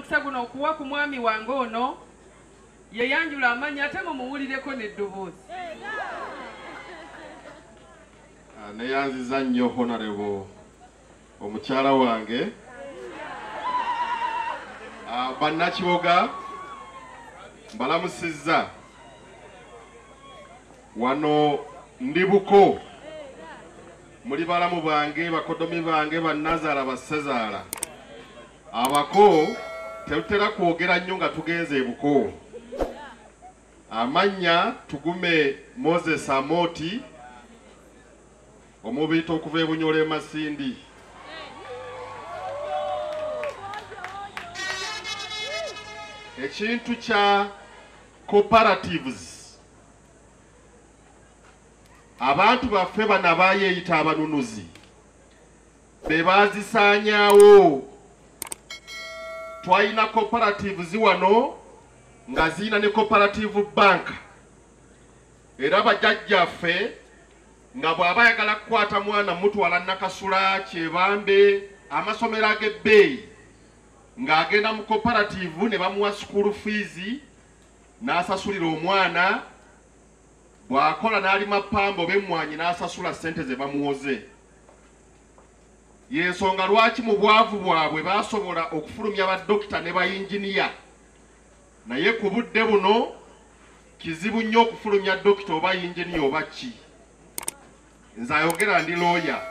n'omukisa guno okuwa ku mwami wange ono yeyanjula amanya ate mumuwulireko n'eddoboozi. Neyanziza nnyo honorable omukyala wange bannakiboga mbalamusizza wano ndi buko muli balamu bange bakodomi bange bannazaala bassezaala abako tetutera kwogera nnyo nga tugenze ebuko. Amanya tugume Moses Amoti omubito okuva ebunyole Masindi. Ekintu kya cooperatives abantu baffe bana bayeyita abanunuzi bebazisaanyaawo. Twalina cooperatives wano nga zina ne cooperative bank era bajjajjaffe nga bw'aba ayagala kukwata mwana mutwala Nakasula Kyebambe amasomero ag'ebbeeyi ng'agenda mu cooperative ne bamuwa school fees n'asasulira omwana bw'akola n'alima pambo b'emmwanyi n'asasula ssente ze bamuwoze. Yensonga lwaki mu bwavu bwabwe basobola okufulumya baddokita ne bayinginiya naye ku budde buno kizibu nnyo okufulumya dokita oba yinginiya oba ki. Nze ayogera ndi lawyer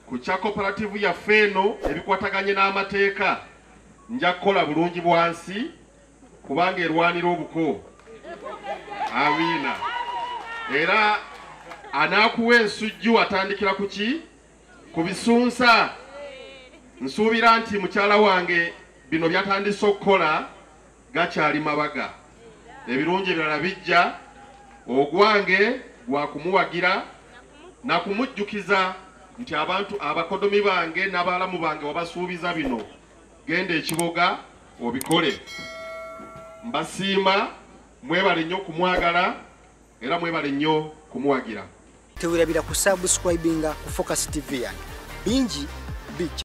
ku kya cooperative yaffe eno ebikwataganye n'amateeka nja kukola bulungi bwansi kubanga erwanira obuko. Amiina. Era anaakuwa ensujju atandikira ku ki? Ku bisunsa. Nsuubira nti mukyala wange bino byatandise okukola gakyali mabaga. Ebirungi ebirala bijja ogwange gwa kumuwagira na kumujjukiza nti abantu abakodomi bange n'abalamu bange wabasuubiza bino genda ekiboga obikole. Mbasiima mwebale nnyo kumwagala era mwebale nnyo kumuwagira. Tewirabira ku subscribinga ku Focus TV yange bingi